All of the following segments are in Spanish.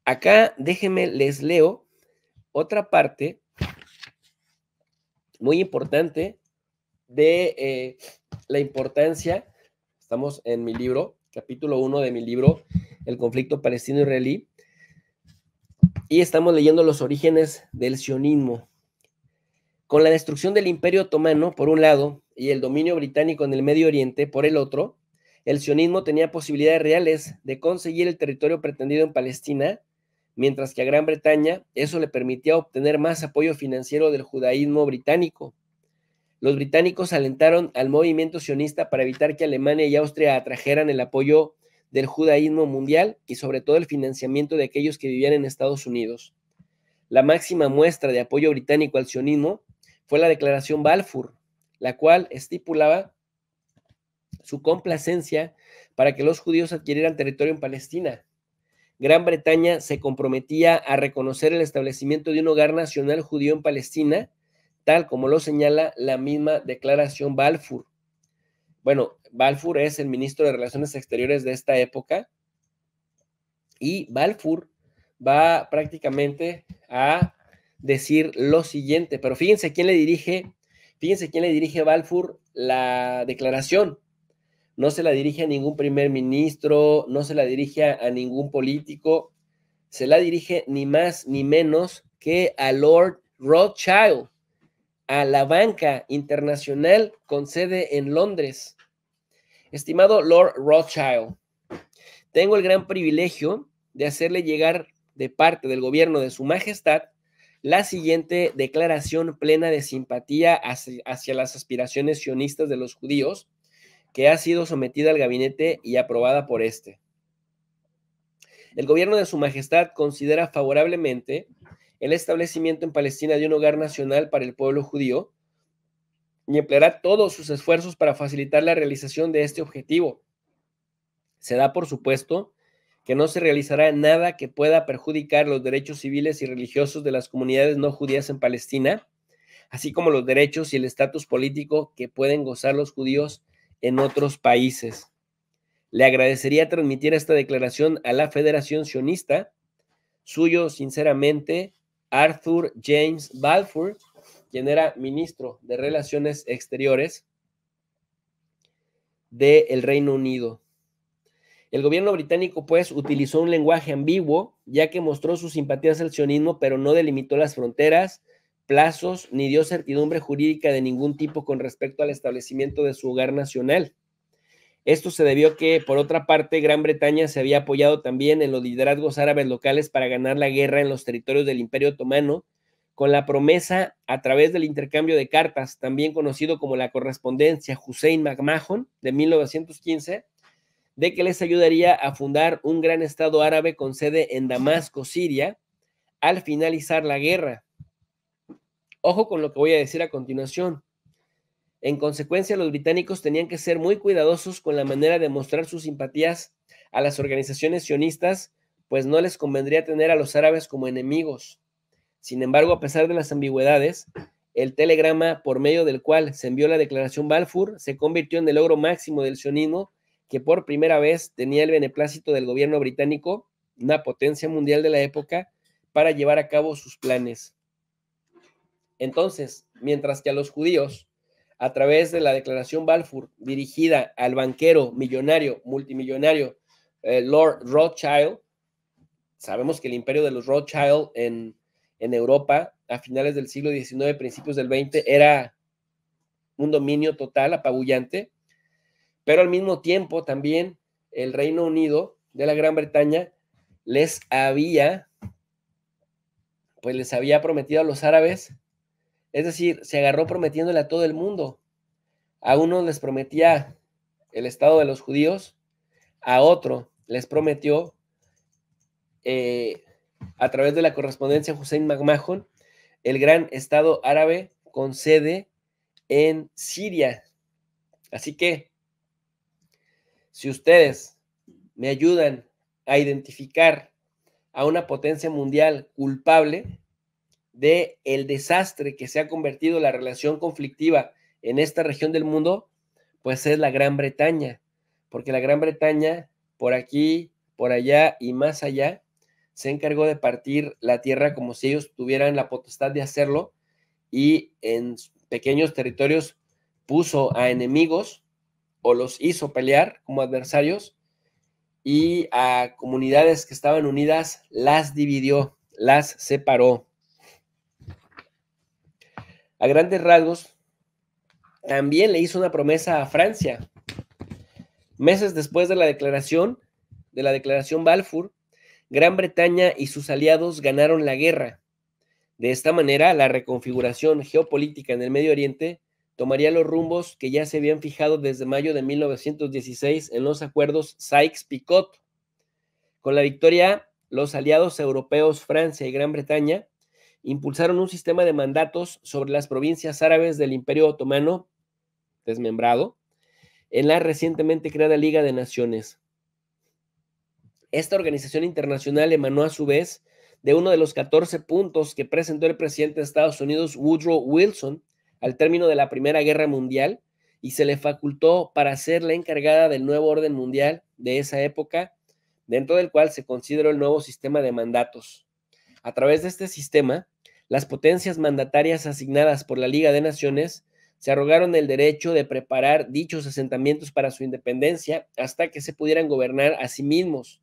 Acá déjenme, les leo otra parte muy importante de la importancia. Estamos en mi libro, capítulo 1 de mi libro, El conflicto palestino-israelí, y estamos leyendo los orígenes del sionismo. Con la destrucción del Imperio Otomano, por un lado, y el dominio británico en el Medio Oriente, por el otro, el sionismo tenía posibilidades reales de conseguir el territorio pretendido en Palestina, mientras que a Gran Bretaña eso le permitía obtener más apoyo financiero del judaísmo británico. Los británicos alentaron al movimiento sionista para evitar que Alemania y Austria atrajeran el apoyo del judaísmo mundial y sobre todo el financiamiento de aquellos que vivían en Estados Unidos. La máxima muestra de apoyo británico al sionismo fue la Declaración Balfour, la cual estipulaba su complacencia para que los judíos adquirieran territorio en Palestina. Gran Bretaña se comprometía a reconocer el establecimiento de un hogar nacional judío en Palestina, tal como lo señala la misma Declaración Balfour. Bueno, Balfour es el ministro de Relaciones Exteriores de esta época y Balfour va prácticamente a decir lo siguiente, pero fíjense quién le dirige Balfour la declaración. No se la dirige a ningún primer ministro, no se la dirige a ningún político, se la dirige ni más ni menos que a Lord Rothschild, a la banca internacional con sede en Londres. Estimado Lord Rothschild, tengo el gran privilegio de hacerle llegar de parte del gobierno de Su Majestad la siguiente declaración plena de simpatía hacia las aspiraciones sionistas de los judíos, que ha sido sometida al gabinete y aprobada por este. El gobierno de Su Majestad considera favorablemente el establecimiento en Palestina de un hogar nacional para el pueblo judío y empleará todos sus esfuerzos para facilitar la realización de este objetivo. Se da por supuesto que no se realizará nada que pueda perjudicar los derechos civiles y religiosos de las comunidades no judías en Palestina, así como los derechos y el estatus político que pueden gozar los judíos en otros países. Le agradecería transmitir esta declaración a la Federación Sionista. Suyo, sinceramente, Arthur James Balfour, quien era ministro de Relaciones Exteriores del Reino Unido. El gobierno británico, pues, utilizó un lenguaje ambiguo, ya que mostró sus simpatías al sionismo, pero no delimitó las fronteras, plazos, ni dio certidumbre jurídica de ningún tipo con respecto al establecimiento de su hogar nacional. Esto se debió a que, por otra parte, Gran Bretaña se había apoyado también en los liderazgos árabes locales para ganar la guerra en los territorios del Imperio Otomano, con la promesa, a través del intercambio de cartas, también conocido como la correspondencia Hussein-McMahon de 1915, de que les ayudaría a fundar un gran estado árabe con sede en Damasco, Siria, al finalizar la guerra. Ojo con lo que voy a decir a continuación. En consecuencia, los británicos tenían que ser muy cuidadosos con la manera de mostrar sus simpatías a las organizaciones sionistas, pues no les convendría tener a los árabes como enemigos. Sin embargo, a pesar de las ambigüedades, el telegrama por medio del cual se envió la declaración Balfour se convirtió en el logro máximo del sionismo, que por primera vez tenía el beneplácito del gobierno británico, una potencia mundial de la época, para llevar a cabo sus planes. Entonces, mientras que a los judíos, a través de la declaración Balfour, dirigida al banquero millonario, multimillonario Lord Rothschild, sabemos que el imperio de los Rothschild en Europa a finales del siglo XIX, principios del XX, era un dominio total, apabullante, pero al mismo tiempo también el Reino Unido de la Gran Bretaña les había prometido a los árabes, es decir, se agarró prometiéndole a todo el mundo. A uno les prometía el estado de los judíos, a otro les prometió a través de la correspondencia Hussein-McMahon el gran estado árabe con sede en Siria. Así que, si ustedes me ayudan a identificar a una potencia mundial culpable de el desastre que se ha convertido la relación conflictiva en esta región del mundo, pues es la Gran Bretaña, porque la Gran Bretaña, por aquí, por allá y más allá, se encargó de partir la tierra como si ellos tuvieran la potestad de hacerlo, y en pequeños territorios puso a enemigos o los hizo pelear como adversarios, y a comunidades que estaban unidas las dividió, las separó. A grandes rasgos, también le hizo una promesa a Francia. Meses después de la declaración Balfour, Gran Bretaña y sus aliados ganaron la guerra. De esta manera, la reconfiguración geopolítica en el Medio Oriente tomaría los rumbos que ya se habían fijado desde mayo de 1916 en los acuerdos Sykes-Picot. Con la victoria, los aliados europeos, Francia y Gran Bretaña, impulsaron un sistema de mandatos sobre las provincias árabes del Imperio Otomano, desmembrado, en la recientemente creada Liga de Naciones. Esta organización internacional emanó a su vez de uno de los 14 puntos que presentó el presidente de Estados Unidos, Woodrow Wilson, al término de la Primera Guerra Mundial, y se le facultó para ser la encargada del nuevo orden mundial de esa época, dentro del cual se consideró el nuevo sistema de mandatos. A través de este sistema, las potencias mandatarias asignadas por la Liga de Naciones se arrogaron el derecho de preparar dichos asentamientos para su independencia hasta que se pudieran gobernar a sí mismos.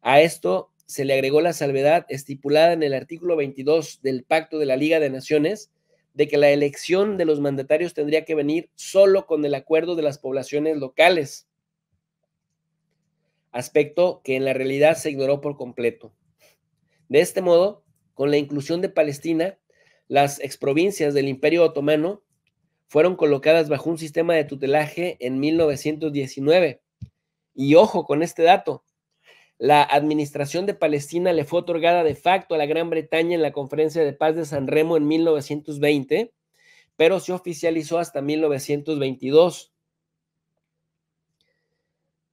A esto se le agregó la salvedad estipulada en el artículo 22 del Pacto de la Liga de Naciones de que la elección de los mandatarios tendría que venir solo con el acuerdo de las poblaciones locales, aspecto que en la realidad se ignoró por completo. De este modo, con la inclusión de Palestina, las exprovincias del Imperio Otomano fueron colocadas bajo un sistema de tutelaje en 1919. Y ojo con este dato, la administración de Palestina le fue otorgada de facto a la Gran Bretaña en la Conferencia de Paz de San Remo en 1920, pero se oficializó hasta 1922.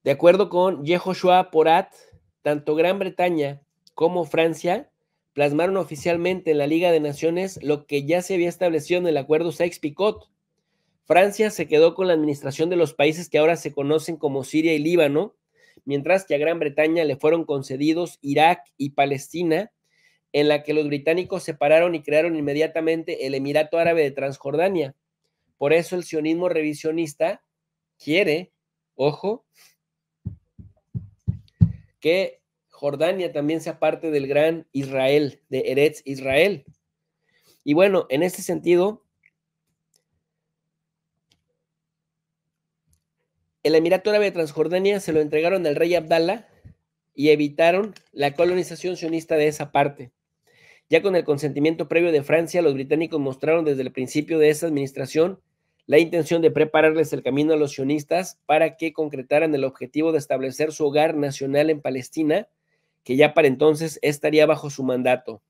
De acuerdo con Yehoshua Porat, tanto Gran Bretaña como Francia plasmaron oficialmente en la Liga de Naciones lo que ya se había establecido en el acuerdo Sykes-Picot. Francia se quedó con la administración de los países que ahora se conocen como Siria y Líbano, mientras que a Gran Bretaña le fueron concedidos Irak y Palestina, en la que los británicos separaron y crearon inmediatamente el Emirato Árabe de Transjordania. Por eso el sionismo revisionista quiere, ojo, que Jordania también sea parte del gran Israel, de Eretz Israel. Y bueno, en este sentido, el Emirato Árabe de Transjordania se lo entregaron al rey Abdallah y evitaron la colonización sionista de esa parte. Ya con el consentimiento previo de Francia, los británicos mostraron desde el principio de esa administración la intención de prepararles el camino a los sionistas para que concretaran el objetivo de establecer su hogar nacional en Palestina, que ya para entonces estaría bajo su mandato.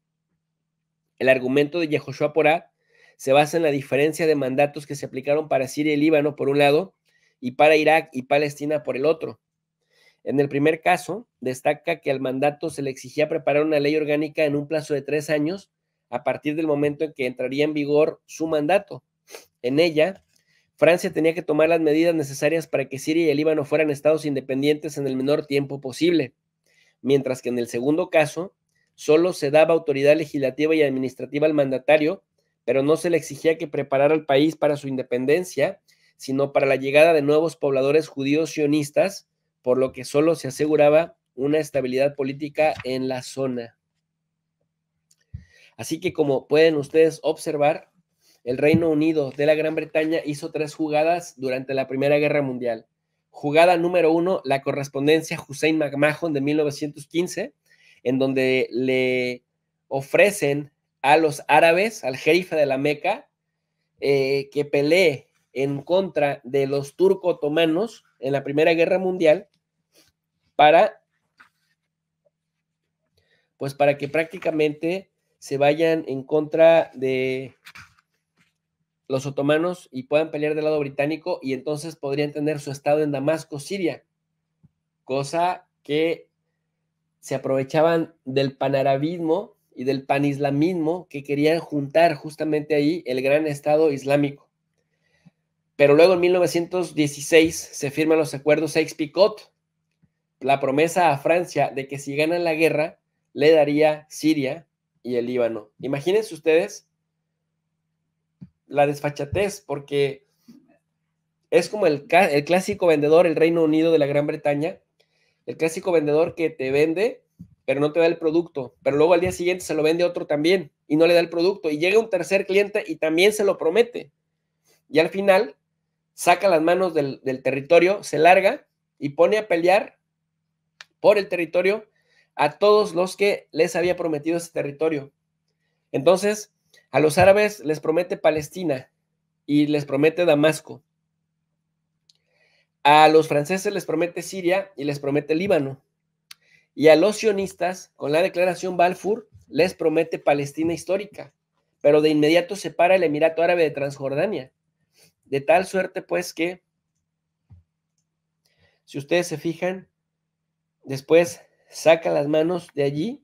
El argumento de Yehoshua Porat se basa en la diferencia de mandatos que se aplicaron para Siria y Líbano por un lado y para Irak y Palestina por el otro. En el primer caso, destaca que al mandato se le exigía preparar una ley orgánica en un plazo de 3 años a partir del momento en que entraría en vigor su mandato. En ella, Francia tenía que tomar las medidas necesarias para que Siria y el Líbano fueran estados independientes en el menor tiempo posible, mientras que en el segundo caso, solo se daba autoridad legislativa y administrativa al mandatario, pero no se le exigía que preparara al país para su independencia, sino para la llegada de nuevos pobladores judíos sionistas, por lo que solo se aseguraba una estabilidad política en la zona. Así que, como pueden ustedes observar, el Reino Unido de la Gran Bretaña hizo 3 jugadas durante la Primera Guerra Mundial. Jugada número 1, la correspondencia Hussein McMahon de 1915, en donde le ofrecen a los árabes, al jerife de la Meca, que pelee en contra de los turco-otomanos en la Primera Guerra Mundial para que prácticamente se vayan en contra de los otomanos y puedan pelear del lado británico, y entonces podrían tener su estado en Damasco, Siria, cosa que se aprovechaban del panarabismo y del panislamismo que querían juntar justamente ahí el gran Estado Islámico. Pero luego en 1916 se firman los acuerdos Sykes-Picot, la promesa a Francia de que si ganan la guerra, le daría Siria y el Líbano. Imagínense ustedes la desfachatez, porque es como el clásico vendedor, el Reino Unido de la Gran Bretaña, el clásico vendedor que te vende, pero no te da el producto, pero luego al día siguiente se lo vende otro también y no le da el producto, y llega un tercer cliente y también se lo promete, y al final saca las manos del territorio, se larga y pone a pelear por el territorio a todos los que les había prometido ese territorio. Entonces, a los árabes les promete Palestina y les promete Damasco. A los franceses les promete Siria y les promete Líbano. Y a los sionistas, con la declaración Balfour, les promete Palestina histórica, pero de inmediato separa el Emirato Árabe de Transjordania. De tal suerte, pues, que, si ustedes se fijan, después saca las manos de allí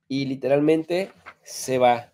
y literalmente se va.